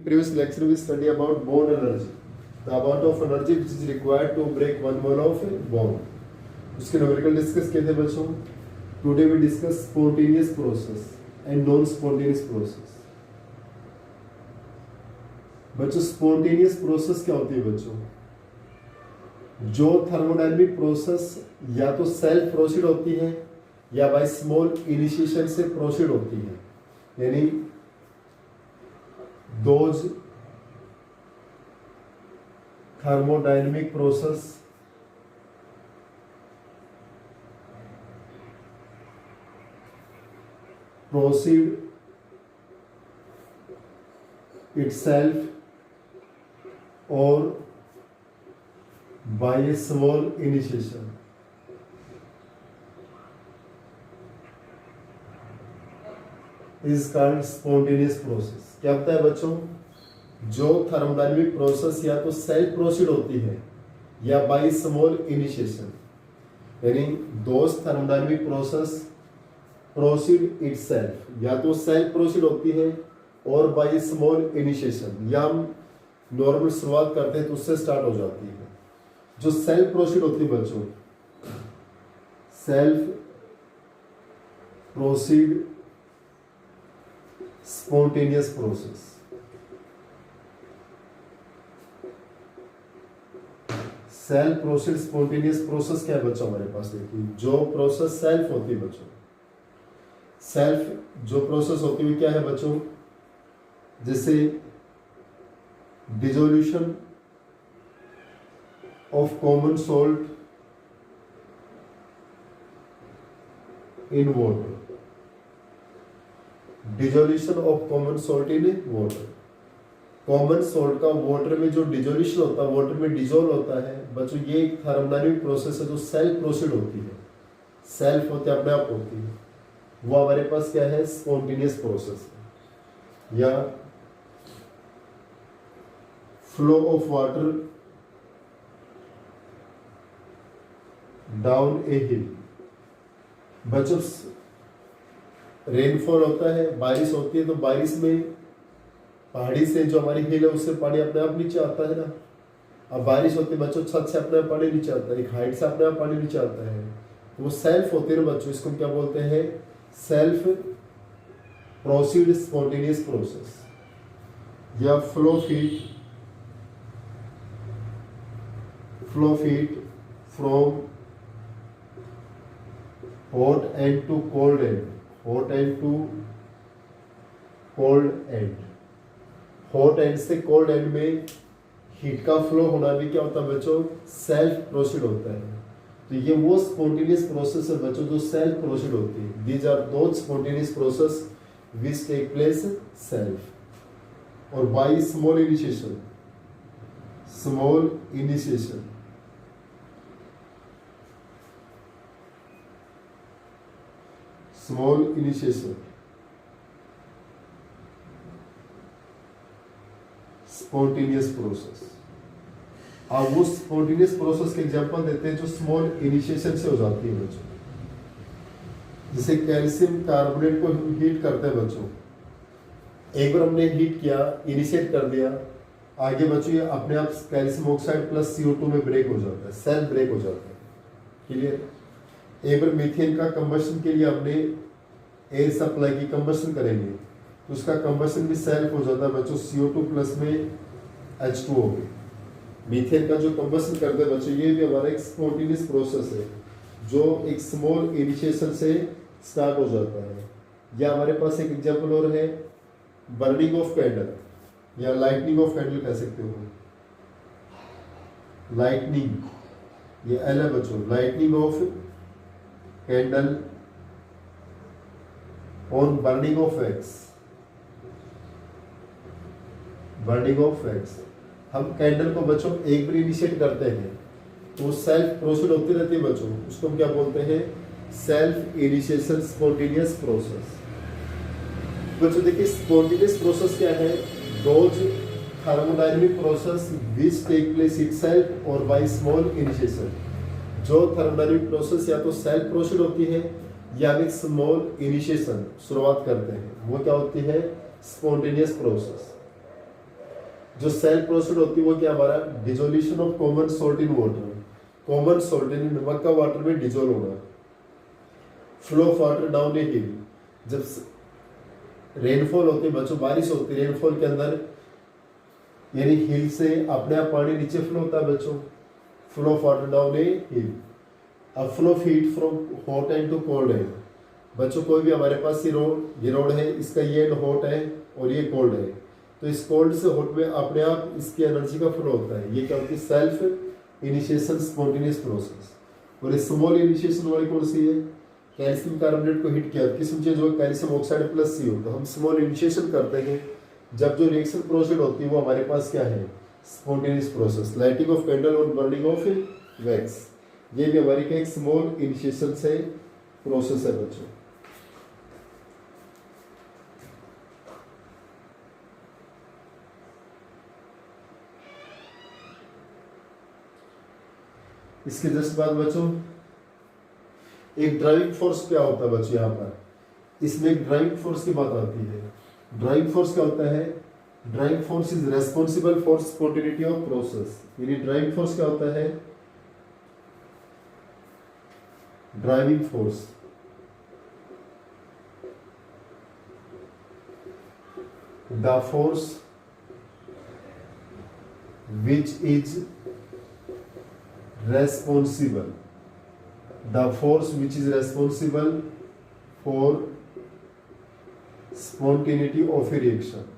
previous lecture we study about bond energy, the amount of energy which is required to break one mole of bond. उसके numerical discuss किए थे बच्चों. Today we discuss spontaneous process and non-spontaneous process. बच्चों spontaneous process क्या होती है बच्चों? जो थर्मोडायनेमिक प्रोसेस या तो सेल्फ प्रोसीड होती है या बाय स्मॉल इनिशिएशन से प्रोसीड होती है, यानी those thermodynamic process proceed itself or by a small initiation. Is called spontaneous process. क्या होता है बच्चों? जो थर्मोडायनेमिक प्रोसेस या तो सेल्फ प्रोसीड होती है या बाय स्मॉल इनिशिएशन, यानी those thermodynamic process proceed itself, या तो सेल्फ प्रोसीड होती है और बाय स्मॉल इनिशिएशन, या हम नॉर्मल शुरुआत करते हैं तो उससे स्टार्ट हो जाती है. जो सेल्फ प्रोसीड होती है बच्चों, self proceed spontaneous process. Self proceed spontaneous process क्या है बच्चों हमारे पास? देखिए, जो प्रोसेस सेल्फ होती है बच्चों, सेल्फ जो प्रोसेस होती है क्या है बच्चों? जैसे dissolution of common salt in water, dissolution of common salt in water. Common salt का वाटर में जो डिसोल्यूशन होता है, वाटर में डिसॉल्व होता है बच्चों, ये एक थर्मोडायनेमिक प्रोसेस है जो सेल्फ प्रोसीड होती है, सेल्फ होती है, अपने आप होती है. वो हमारे पास क्या है? स्पॉन्टेनियस प्रोसेस है. या flow of water down a हिल. बच्चों रेनफॉल होता है, बारिश होती है, तो बारिश में पहाड़ी से जो हमारी हिल है उससे पानी अपने आप नीचे आता है ना. अब बारिश होती है बच्चों, छत से अपने आप पानी नीचे आता है, एक हाइट से अपने आप पानी नीचे आता है, वो सेल्फ होती है ना बच्चों. इसको क्या बोलते हैं? Self proceed spontaneous process. या flow feet from hot end to cold end, hot end to cold end. Hot end से कोल्ड एंड में हीट का फ्लो होना भी क्या होता है बच्चों? सेल्फ प्रोसीड होता है. तो ये वो स्पॉन्टेनियस प्रोसेस है बच्चों जो सेल्फ प्रोसीड होती है. These are those spontaneous process which take place self or by small initiation. Small initiation, small initiation, spontaneous process. अब वो स्पॉन्टेनियस प्रोसेस के एग्जांपल देते हैं जो स्मॉल इनिशिएशन से हो जाती है बच्चों. जैसे कैल्शियम कार्बोनेट को हीट करते हैं बच्चों, एक बार हमने हीट किया, इनिशिएट कर दिया, आगे बच्चों ये अपने आप कैल्शियम ऑक्साइड प्लस CO2 में ब्रेक हो जाता है, सेल्फ ब्रेक हो जाता है. क्लियर? एक बार मीथेन का कंबशन के लिए हमने एयर सप्लाई की, कंबशन करेंगे तो उसका कंबशन भी सेल्फ हो जाता है बच्चों, CO2 प्लस में H2O. मीथेन का जो कंबशन करते हैं बच्चों, ये भी हमारा एक स्पॉन्टेनियस प्रोसेस है जो एक स्मॉल इनिशिएशन से स्टार्ट हो जाता है. या हमारे पास एक एग्जांपल और है, बर्निंग ऑफ कैंडल या लाइटनिंग ऑफ कैंडल कह सकते हो. लाइटनिंग, ये एल है बच्चों, lightning of candle on burning of wax. Burning of wax, हम कैंडल को बच्चों एक बार इनिशिएट करते हैं तो सेल्फ प्रोसीड होती रहती है बच्चों, उसको हम क्या बोलते हैं? Self initiation spontaneous process. बच्चों देखिए, स्पॉन्टेनियस प्रोसेस क्या है? Those thermodynamic process which take place itself or by small initiation. जो थर्मोडायनेमिक प्रोसेस या तो सेल्फ प्रोसीड होती है या एक स्मॉल इनिशिएशन शुरुआत करते हैं, वो क्या होती है? Spontaneous process. जो सेल प्रोसेस होती है वो क्या हमारा dissolution of common salt in water, common salt in नमक का वाटर में डिजोल्व होना। Flow of water down a हिल, जब रेनफॉल होती है बच्चों, बारिश होती है रेनफॉल के अंदर, यानी हिल से अपने आप पानी नीचे फ्लो होता है बच्चों, flow of water down a hill. अब flow of heat from hot end to cold end, बच्चों कोई भी हमारे पास ये रोड है, इसका ये एंड हॉट है और ये कोल्ड है, तो इस कोल्ड से हॉट में अपने आप इसकी एनर्जी का फ्लो होता है। ये क्या होती है सेल्फ इनिशिएशन स्पॉन्टेनियस प्रोसेस। और इस स्मॉल इनिशिएशन वाली कौन सी है, कैल्शियम कार्बोनेट को हिट किया, किस्म चेंज हो कैल्शियम ऑक्साइड प्लस सी हो, तो हम स्मॉल इनिशिएशन करते हैं। जब जो रिएक्शन प्रोसीड होती है वो हमारे पास क्या है spontaneous process, lighting of candle और बर्निंग ऑफ वैक्स, ये भी हमारी का एक स्मॉल इनिशिएशन से प्रोसेस है बच्चों। इसके जस्ट बाद बच्चों एक ड्राइविंग फोर्स क्या होता है बच्चों, यहाँ पर इसमें एक ड्राइविंग फोर्स की बात आती है। ड्राइविंग फोर्स क्या होता है, driving force is responsible for spontaneity of process, यानी ड्राइविंग फोर्स क्या होता है, driving force the force which is responsible, the force which is responsible for spontaneity of a reaction,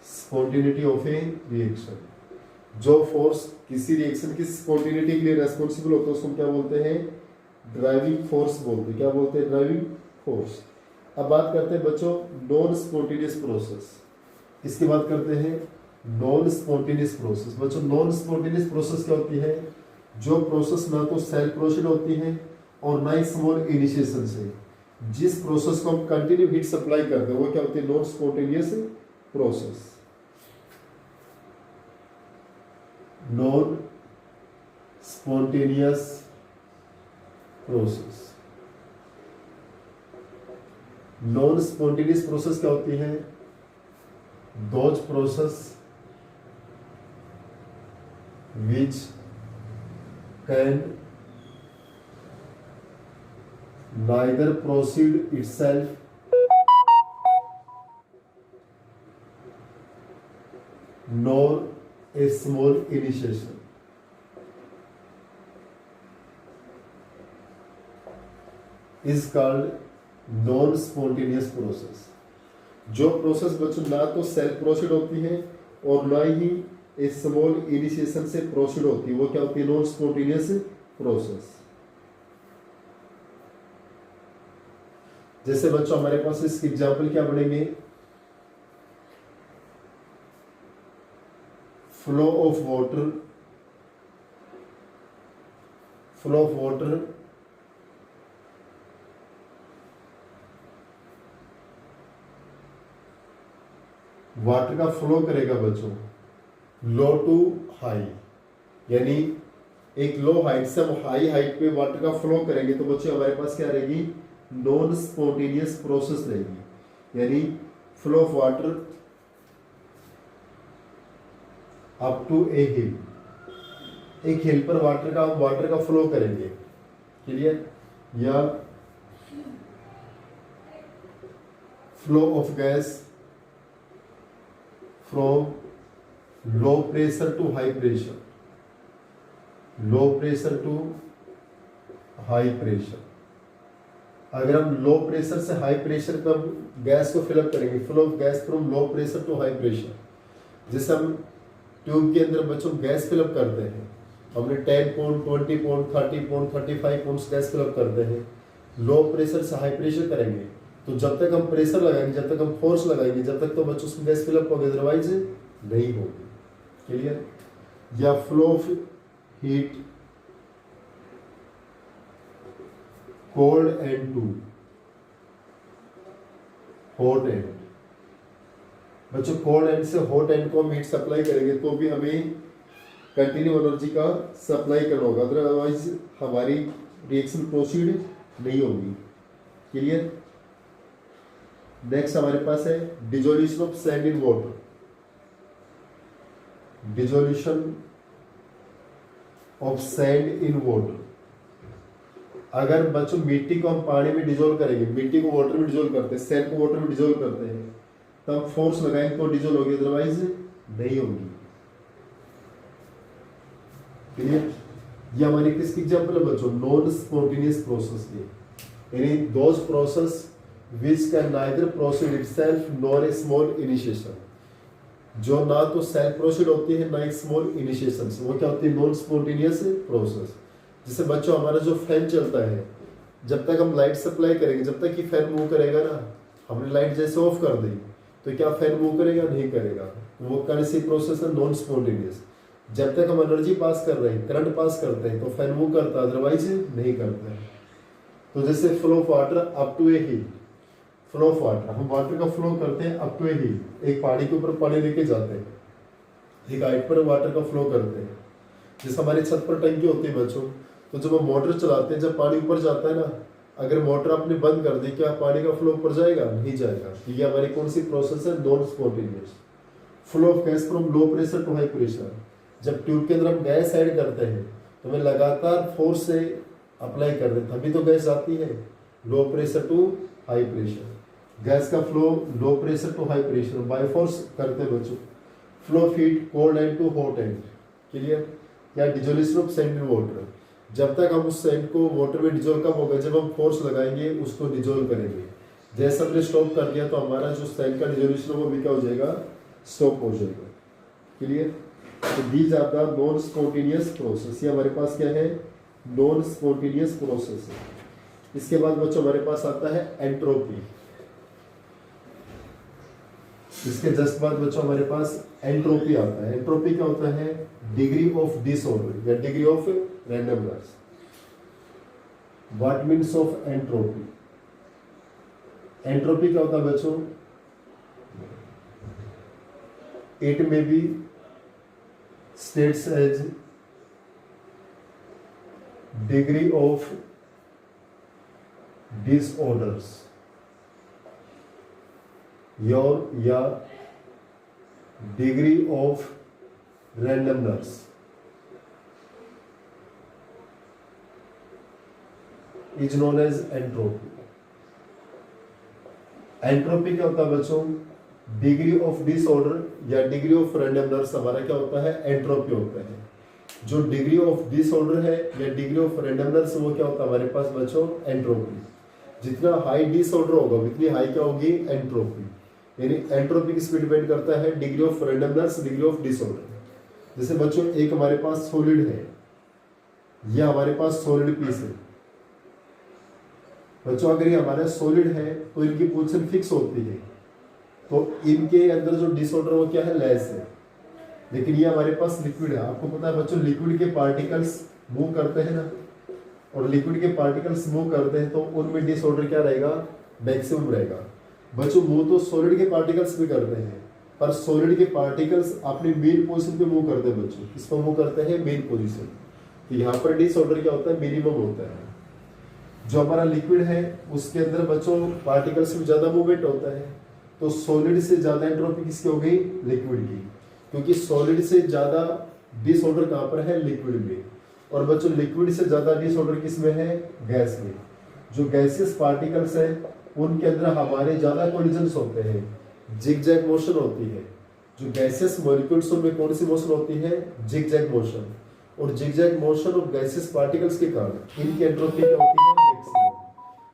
spontaneity of a reaction, जो force किसी reaction की spontaneity के लिए responsible होता है उसको हम क्या बोलते हैं ड्राइविंग फोर्स बोलते हैं। क्या बोलते हैं ड्राइविंग फोर्स। अब बात करते हैं बच्चों नॉन स्पॉन्टेनियस प्रोसेस, इसकी बात करते हैं नॉन स्पॉन्टेनियस प्रोसेस। बच्चों नॉन स्पॉन्टेनियस प्रोसेस क्या होती है, जो प्रोसेस ना तो सेल प्रोसीड होती है और ना ही स्मॉल इनिशिएशन से, जिस प्रोसेस को हम कंटिन्यू हीट सप्लाई करते हैं वो क्या होती है non spontaneous process. Non spontaneous process, non spontaneous process क्या होती है, those process which can neither proceed itself nor a small initiation, is called non spontaneous process। जो प्रोसेस बच्चों ना तो सेल प्रोसीड होती है और ना ही एक स्मॉल इनिशिएशन से प्रोसीड होती है वो क्या होती है नॉन स्पॉन्टेनियस प्रोसेस। जैसे बच्चों हमारे पास इसके एग्जांपल क्या बनेंगे, flow of water, flow of water water का फ्लो करेगा बच्चों लो टू हाई, यानी एक लो हाइट से हम हाई हाइट पे वाटर का फ्लो करेंगे तो बच्चों हमारे पास क्या रहेगी नॉन स्पॉन्टेनियस प्रोसेस रहेगी। यानी flow of water up to a hill, एक हिल पर वाटर का फ्लो करेंगे, क्लियर। या flow of gas from low pressure to high pressure, low pressure to high pressure. अगर हम लो प्रेशर से हाई प्रेशर पर गैस को फिलअप करेंगे, flow of gas from low pressure to high pressure, जैसे हम ट्यूब के अंदर बच्चों गैस फिलअप करते हैं, हमने 10 pound 20 pound 30 pound 35 pound gas fill up करते हैं, लो प्रेशर से हाई प्रेशर करेंगे तो जब तक हम प्रेशर लगाएंगे, जब तक हम फोर्स लगाएंगे, जब तक तो बच्चों उसमें गैस फिलअप होगी, अदरवाइज नहीं होगी, क्लियर। या flow of heat cold end to hot end, बच्चों कोल्ड एंड से हॉट एंड को हम हीट सप्लाई करेंगे तो भी हमें कंटिन्यू एनर्जी का सप्लाई करना होगा, अदरवाइज हमारी रिएक्शन प्रोसीड नहीं होगी, क्लियर। नेक्स्ट हमारे पास है dissolution of sand in water. Dissolution of sand in water. अगर बच्चों मिट्टी को हम पानी में डिजोल्व करेंगे, मिट्टी को वाटर में डिजोल्व करते हैं, सैंड को वाटर में डिजोल्व करते हैं, तब फोर्स लगाएंगे तो डिजोल्व होगी, अदरवाइज नहीं होगी। क्लियर? ये हमारी किसकी एग्जांपल है बच्चों? नॉन स्पॉन्टेनियस प्रोसेस की, यानी those process which can neither proceed itself nor a small initiation, जो ना तो सेल्फ प्रोसीड होती है ना एक स्मॉल इनिशिएशन से, वो क्या होती है? Non spontaneous process. जैसे बच्चों हमारा जो फैन चलता है, जब तक हम लाइट सप्लाई करेंगे, जब तक कि फैन मूव करेगा ना, हमने लाइट जैसे ऑफ कर दी तो क्या फैन मूव करेगा? नहीं करेगा। वो कौन सी प्रोसेस है? Non spontaneous. जब तक हम एनर्जी पास कर रहे हैं, करंट पास करते हैं, तो फैन मूव करता है, अदरवाइज नहीं करता है। तो जैसे flow of water up to a hill, flow of water, हम वाटर का फ्लो करते हैं अप टू ए हिल, एक पहाड़ी के ऊपर पानी लेके जाते हैं, एक हाइट पर वाटर का फ्लो करते हैं। जैसे हमारी छत पर टंकी होती है बच्चों, तो जब हम मोटर चलाते हैं, जब पानी ऊपर जाता है ना, अगर मोटर आपने बंद कर दी, क्या पानी का फ्लो ऊपर जाएगा? नहीं जाएगा। ये हमारी कौन सी प्रोसेस है? Non spontaneous. Flow of gas from low pressure to high pressure, जब ट्यूब के अंदर हम गैस ऐड करते हैं तो हमें लगातार फोर्स से अप्लाई कर देते हैं, तभी तो गैस आती है। Low pressure to high pressure, gas का flow low pressure to high pressure by force करते हैं बच्चों। Flow of heat cold end to hot end, clear? या dissolution of sand in water, जब तक हम उस सैंड को वाटर में डिजोल्व कब होगा? जब हम फोर्स लगाएंगे उसको डिजोल्व करेंगे। जैसे हमने स्टॉप कर दिया तो हमारा जो सैंड का डिजोल्यूशन वो भी क्या हो जाएगा? स्टॉप हो जाएगा। क्लियर? तो these are the non spontaneous process. ये हमारे पास क्या है? नॉन स्पॉन्टेनियस प्रोसेस है। इसके बाद बच्चों हमारे पास आता है एंट्रोपी। इसके जस्ट बाद बच्चों हमारे पास एंट्रोपी आता है। एंट्रोपी क्या होता है? डिग्री ऑफ डिसऑर्डर या degree of randomness. What means of entropy? Entropy क्या होता है बच्चों? It may B states as degree of disorders या degree of randomness। is known as entropy। Entropy क्या होता है बच्चों? डिग्री ऑफ डिसऑर्डर या डिग्री ऑफ रैंडमनेस हमारा क्या होता है? एंट्रोपी होता है। जो डिग्री ऑफ डिसऑर्डर है या डिग्री ऑफ रैंडमनेस, वो क्या होता है हमारे पास बच्चों? एंट्रोपी। जितना हाई डिसऑर्डर होगा उतनी हाई क्या होगी? एंट्रोपी। यानी एंट्रोपी किस पे डिपेंड करता है? Degree of randomness, degree of disorder. जैसे बच्चों एक हमारे पास सॉलिड है, यह हमारे पास सॉलिड पीस है बच्चों। अगर ये हमारा सॉलिड है तो इनकी पोजीशन फिक्स होती है, तो इनके अंदर जो डिसऑर्डर वो क्या है? लेस है। लेकिन ये हमारे पास लिक्विड है। आपको पता है बच्चों, लिक्विड के पार्टिकल्स मूव करते हैं ना, और लिक्विड के पार्टिकल्स मूव करते हैं तो उनमें डिसऑर्डर क्या रहेगा? मैक्सिमम रहेगा। बच्चों मूव तो सॉलिड के पार्टिकल्स भी करते हैं, पर सॉलिड के पार्टिकल्स अपनी मेन पोजीशन पे मूव करते हैं बच्चों। किस पर मूव करते हैं? Main position. तो यहाँ पर डिसऑर्डर क्या होता है? मिनिमम होता है। जो हमारा लिक्विड है उसके अंदर बच्चों पार्टिकल्स में ज्यादा मूवमेंट होता है, तो सॉलिड से ज्यादा एंट्रोपी किसकी हो गई? लिक्विड की, क्योंकि सॉलिड से ज्यादा डिसऑर्डर कहां पर है? लिक्विड में। और बच्चों लिक्विड से ज्यादा डिसऑर्डर किसमें है? गैस में। जो गैसियस पार्टिकल्स है उनके अंदर हमारे ज्यादा कोलिजन्स होते हैं, जिगजैग मोशन होती है। जो गैसियस मॉलिक्यूल्स उनमें कौन सी मोशन होती है? Zigzag motion. और zigzag motion of gaseous particles के कारण इनकी एंट्रोपी क्या होती है? मैक्सिमम।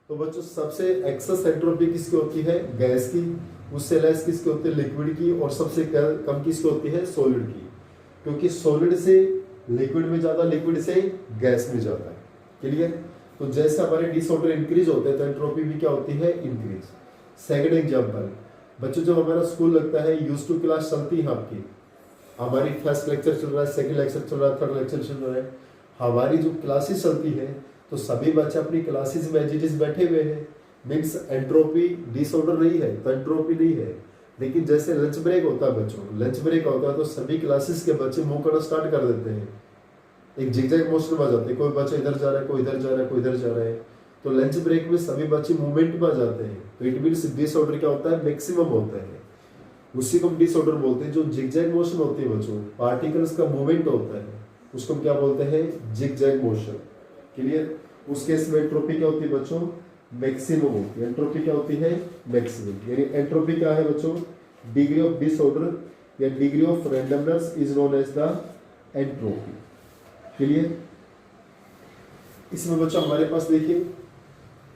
तो बच्चों सबसे एक्सेस एंट्रोपी किसकी होती है? गैस की। उससे लेस किसकी होती है? लिक्विड की। और सबसे कम किसकी होती है? सॉलिड की। क्योंकि सॉलिड से लिक्विड में ज्यादा, लिक्विड से गैस में ज्यादा है। क्लियर? तो जैसे हमारे डिसऑर्डर इंक्रीज होते हैं तो एंट्रोपी भी क्या होती है? इंक्रीज। सेकंड एग्जांपल बच्चों, जब हमारा स्कूल लगता है, यूज टू क्लास चलती है आपकी, हमारी फर्स्ट लेक्चर चल रहा है, सेकंड लेक्चर चल रहा है, थर्ड लेक्चर चल रहा है, हमारी जो क्लासेस चलती है तो सभी बच्चे अपनी क्लासेस में एज इट इज बैठे हुए हैं। मीन्स एंट्रोपी डिसऑर्डर नहीं है, तो एंट्रोपी नहीं है। लेकिन जैसे लंच ब्रेक होता है बच्चों, लंच ब्रेक होता है तो सभी क्लासेस के बच्चे मूव करना स्टार्ट कर देते हैं, एक जिगजैग मोशन में आ जाते हैं। कोई बच्चा इधर जा रहा है, कोई इधर जा रहा है, कोई इधर जा रहा है। तो लंच ब्रेक में सभी बच्चे मूवमेंट में आ जाते हैं। तो इट मीन्स डिसऑर्डर क्या होता है? मैक्सिमम होता है। उसी को हम डिसऑर्डर बोलते हैं। जो जिगजैग मोशन होती है बच्चों, पार्टिकल्स का मूवमेंट होता है, उसको हम क्या बोलते हैं, जिगजैग मोशन। क्लियर। उस केस में एंट्रोपी क्या होती है बच्चों, मैक्सिमम होती है। एंट्रोपी क्या होती है, मैक्सिमम। यानी एंट्रोपी क्या है बच्चों, डिग्री ऑफ डिसऑर्डर या degree of randomness is known as the entropy. Clear. इसमें बच्चों हमारे पास देखिए,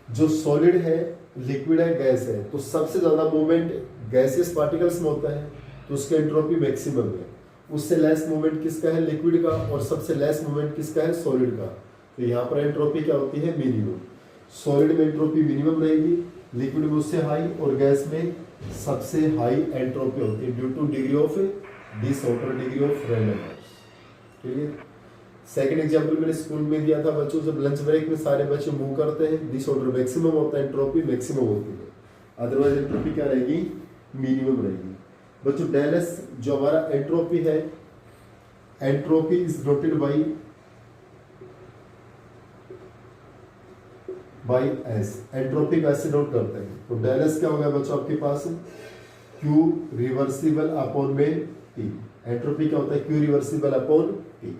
जो सॉलिड है, लिक्विड है, गैस है, तो सबसे ज्यादा मूवमेंट गैसियस पार्टिकल्स में होता है, तो उसकी एंट्रोपी मैक्सिमम है। उससे लेस मूवमेंट किसका है, लिक्विड का, और सबसे लेस मूवमेंट किसका है, सॉलिड का। तो यहाँ पर एंट्रोपी क्या होती है, मिनिमम। सॉलिड में एंट्रोपी मिनिमम रहेगी, लिक्विड में उससे हाई, और गैस में सबसे हाई एंट्रोपी होती है due two degree of disorder, degree of randomness. Clear. Second example मैंने स्कूल में दिया था बच्चों, जब लंच ब्रेक में सारे बच्चे मूव करते हैं, डिसऑर्डर मैक्सिमम होता है, एंट्रोपी मैक्सिमम होती है। अदरवाइज एंट्रोपी क्या रहेगी, मिनिमम रहेगी। बच्चों डेल एस जो हमारा एंट्रोपी है, entropy is noted by S. Entropy को ऐसे नोट करते हैं, तो डेल एस क्या होगा बच्चों आपके पास, क्यू रिवर्सिबल अपॉन में टी। एंट्रोपी क्या होता है, क्यू रिवर्सिबल अपॉन टी।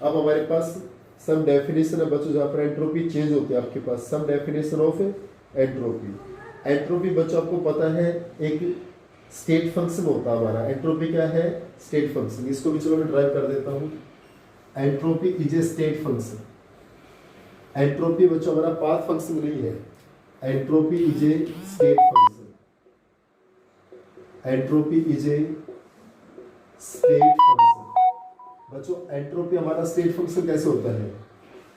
अब हमारे पास सम डेफिनेशन है बच्चों, जहां पर एंट्रोपी चेंज होती है। आपके पास सम डेफिनेशन ऑफ एंट्रोपी। एंट्रोपी बच्चों आपको पता है एक स्टेट फंक्शन होता है हमारा। एंट्रोपी क्या है, स्टेट फंक्शन। इसको भी चलो मैं ड्राइव कर देता हूं। Entropy is a state function. Entropy बच्चों हमारा पाथ फंक्शन नहीं है, entropy is a state function. Entropy is a state function. बच्चों एंट्रोपी हमारा स्टेट फंक्शन कैसे होता है,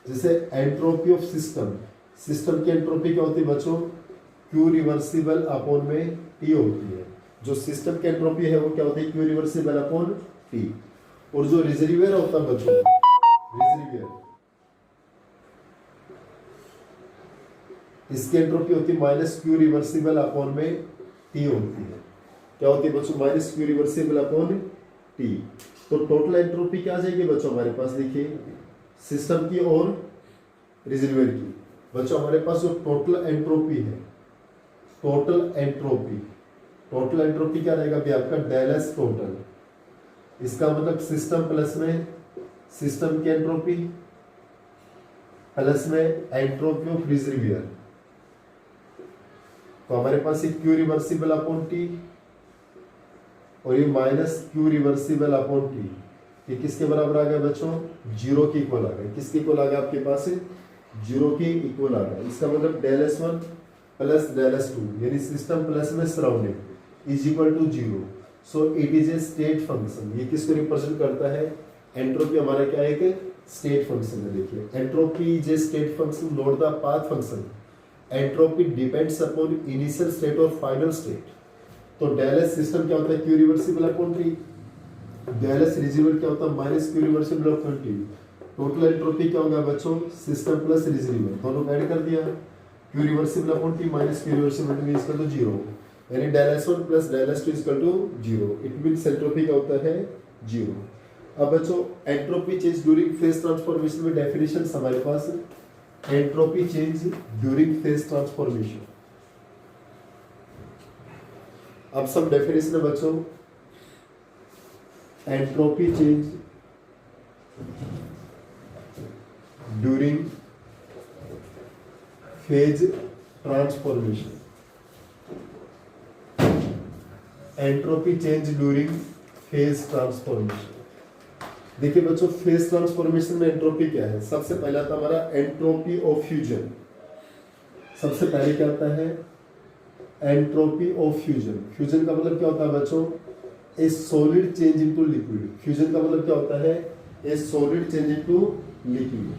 जैसे एंट्रोपी ऑफ सिस्टम। सिस्टम की एंट्रोपी क्या होती है बच्चों, क्यू रिवर्सिबल अपॉन में टी होती है। जो सिस्टम की एंट्रोपी है वो क्या होती है, क्यू रिवर्सिबल अपॉन टी। और जो रिजर्वियर होता है बच्चों, रिजर्वियर, इसकी एंट्रोपी होती है माइनस क्यू रिवर्सिबल अपॉन में टी होती है। क्या होती है बच्चों, minus Q reversible upon T. तो टोटल एंट्रोपी क्या आ जाएगी बच्चों हमारे पास, देखिए सिस्टम की और रिजर्वियर की। बच्चों हमारे पास जो टोटल एंट्रोपी है, टोटल एंट्रोपी, टोटल एंट्रोपी क्या रहेगा भी आपका, डेल एस टोटल। इसका मतलब सिस्टम प्लस में सिस्टम की एंट्रोपी प्लस में एंट्रोपी ऑफ रिजर्वियर। तो हमारे पास ये क्यू रिवर्सिबल अपॉन टी और ये minus Q reversible upon T, ये किसके बराबर आ गया बच्चों, जीरो की इक्वल आ गया। किसके इक्वल आ गया आपके पास, जीरो की इक्वल आ गया। इसका मतलब del S one plus del S two, यानी सिस्टम प्लस में surrounding is equal to zero. So it is a state function. ये किसको रिप्रेजेंट करता है, एंट्रोपी हमारा क्या है, एक स्टेट फंक्शन है। देखिए entropy is a state function, not the path function. Entropy depends upon initial state और फाइनल स्टेट। तो डेल एस सिस्टम क्या होता है, Q reversible upon T. Del S reservoir क्या होता है, minus Q reversible upon T. Total entropy क्या होगा बच्चों, सिस्टम प्लस रिजर्वियर दोनों ऐड कर दिया, Q reversible upon T minus Q reversible upon T equal to zero. यानी del S one plus del S two equal to zero. It means entropy क्या होता है, जीरो। अब बच्चों entropy change during phase transformation में definition हमारे पास, entropy change during phase transformation. अब सब डेफिनेशन है बच्चों, entropy change during phase transformation. Entropy change during phase transformation. देखिए बच्चों फेज ट्रांसफॉर्मेशन में एंट्रोपी क्या है, सबसे पहला था हमारा एंट्रोपी ऑफ फ्यूजन। सबसे पहले क्या आता है, एंट्रोपी ऑफ फ्यूजन। फ्यूजन का मतलब क्या होता है बच्चों, ए solid change into liquid. Fusion का मतलब क्या होता है, ए सॉलिड चेंज इनटू लिक्विड।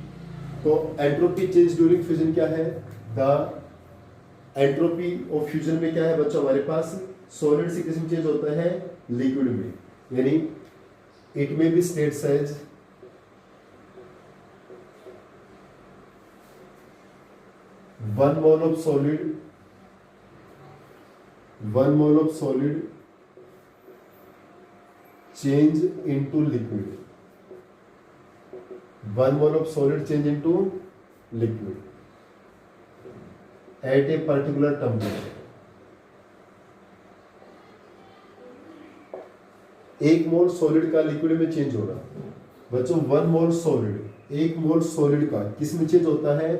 तो एंट्रोपी चेंज ड्यूरिंग फ्यूजन क्या है, द एंट्रोपी ऑफ फ्यूजन में क्या है बच्चों हमारे पास, सॉलिड से किस में चेंज होता है, लिक्विड में। यानी it may be states as one mole of solid, one mole of solid change into liquid, one mole of solid change into liquid at a particular temperature. 1 mole solid का liquid में change होना। बच्चों 1 mole solid, 1 mole solid का किस में change होता है?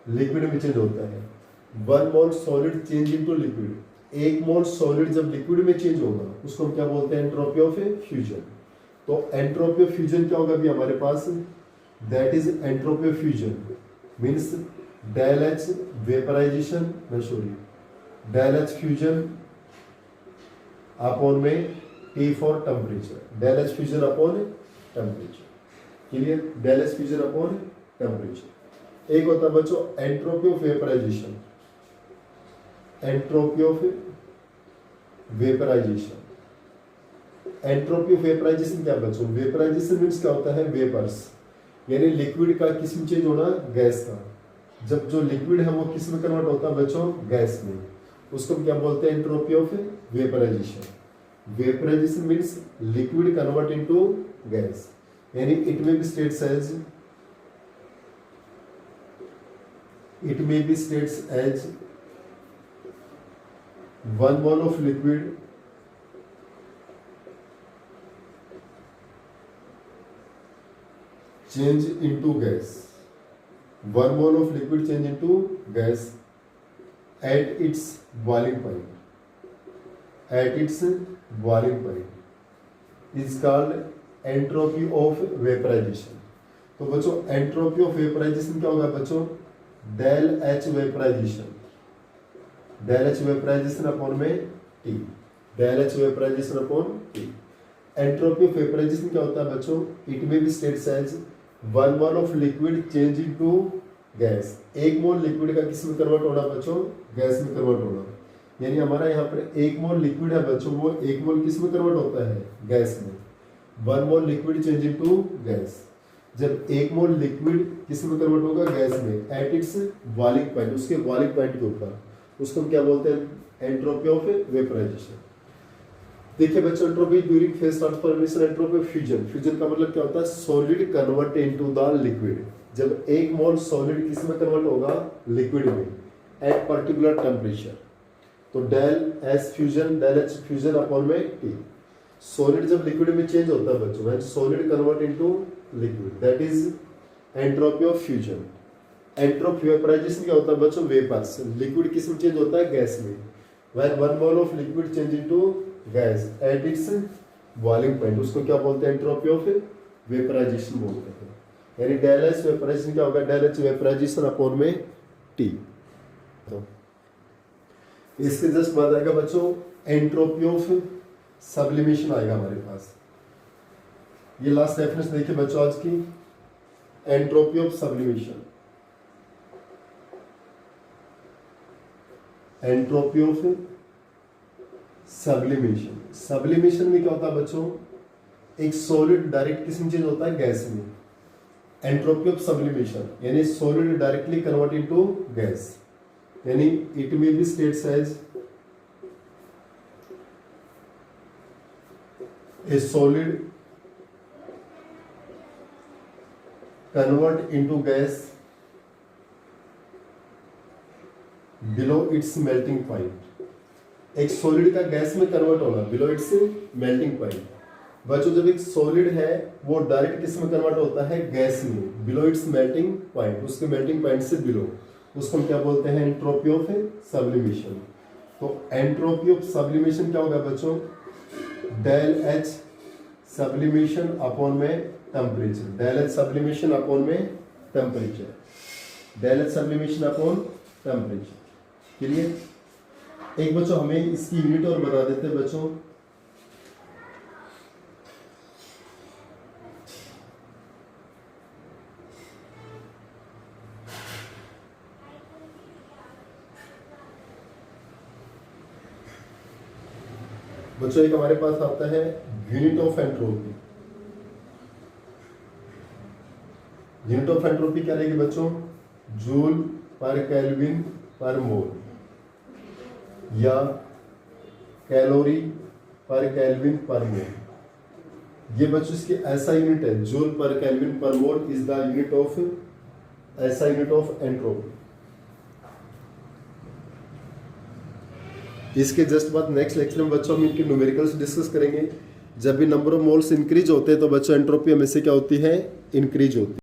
Liquid में चेंज होता है। 1 mole solid change into liquid, 1 mole solid जब लिक्विड में चेंज होगा उसको हम क्या बोलते हैं? Entropy of fusion. तो एंट्रोपी ऑफ फ्यूजन क्या होगा अभी हमारे पास? That is entropy of fusion means del H vaporization, del H fusion upon में T for temperature, del H fusion upon temperature. Clear? Del H fusion upon temperature. एक होता है बच्चों entropy of vaporization, entropy of vaporization. Entropy of vaporization क्या बच्चों? Vaporisation means क्या होता है? वेपर्स, यानी लिक्विड का किस में चेंज होना? गैस का। जब जो लिक्विड है वो किस में कन्वर्ट होता है बच्चों? गैस में। उसको हम क्या बोलते हैं? Entropy of vaporization. Vaporization means liquid convert into gas, यानी it may be states as 1 mole of liquid change into gas, 1 mole of liquid change into gas at its boiling point is called entropy of vaporization। तो बच्चों entropy of vaporization क्या होगा बच्चों? del H vaporization, del H vaporization upon में T, del H vaporization upon T। Entropy of vaporization क्या होता है बच्चों? It may be states as 1 mole of liquid change into gas. 1 mole liquid का किस में कन्वर्ट होना बच्चों? गैस में कन्वर्ट होना। यानी हमारा यहाँ पर 1 मोल लिक्विड है बच्चों, वो 1 मोल किस में कन्वर्ट होता है? गैस में। 1 mole liquid change into gas. जब 1 मोल लिक्विड किस में कन्वर्ट होगा? गैस में, एट इट्स बॉइलिंग पॉइंट, उसके बॉइलिंग पॉइंट के ऊपर, उसको हम क्या बोलते हैं? Entropy of vaporization. देखिए बच्चों entropy during phase transformation, entropy of fusion. Fusion का मतलब क्या होता है? Solid convert into the liquid. जब 1 मोल सॉलिड किस में कन्वर्ट होगा? लिक्विड में, एट पर्टिकुलर टेम्परेचर। तो del S fusion, del H fusion upon में टी। सॉलिड जब लिक्विड में चेंज होता है बच्चों, when solid convert into liquid, that is entropy of fusion. Entropy vaporization क्या होता है बच्चों? वेपर्स, लिक्विड किस में चेंज होता है? गैस में। When 1 mole of liquid change into gas at its boiling point, उसको क्या बोलते हैं? एंट्रोपी ऑफ वेपराइजेशन बोलते हैं। यानी डेल एच वेपराइजेशन क्या होगा? डेल एच वेपराइजेशन अपॉन में टी। तो इसके जस्ट बाद आएगा बच्चों एंट्रोपी ऑफ सब्लिमेशन आएगा हमारे पास। ये लास्ट रेफरेंस देखिए बच्चों आज की, entropy of sublimation. Entropy of sublimation. Sublimation में क्या होता है बच्चों? एक सॉलिड डायरेक्ट किस में चेंज होता है? गैस में। एंट्रोपी ऑफ सब्लिमेशन यानी solid directly convert into gas, यानी it may be states as a solid convert into gas below its melting point. एक सॉलिड का गैस में कन्वर्ट होना बिलो इट्स मेल्टिंग पॉइंट। बच्चों जब एक सॉलिड है वो डायरेक्ट किस में कन्वर्ट होता है? गैस में, बिलो इट्स मेल्टिंग पॉइंट, उसके मेल्टिंग पॉइंट से बिलो, उसको हम क्या बोलते हैं? Entropy of sublimation. तो एंट्रोपी ऑफ सब्लिमेशन क्या होगा बच्चों? डेल एच सब्लिमेशन अपॉन में temperature, del H sublimation upon में temperature, del H sublimation upon temperature. Clear? एक बच्चों हमें इसकी यूनिट और बता देते हैं बच्चों। बच्चों एक हमारे पास आता है unit of entropy. Unit of entropy क्या रहेगी बच्चों? जूल पर केल्विन पर मोल या कैलोरी पर केल्विन पर मोल। ये बच्चों इसकी ऐसा यूनिट है, जूल पर केल्विन पर mole is the unit of, ऐसा यूनिट ऑफ एंट्रोपी। इसके जस्ट बाद नेक्स्ट लेक्चर में बच्चों हम इनके न्यूमेरिकल्स डिस्कस करेंगे। जब भी नंबर ऑफ मोल्स इंक्रीज होते हैं तो बच्चों एंट्रोपी हमेशा क्या होती है, इंक्रीज होती है।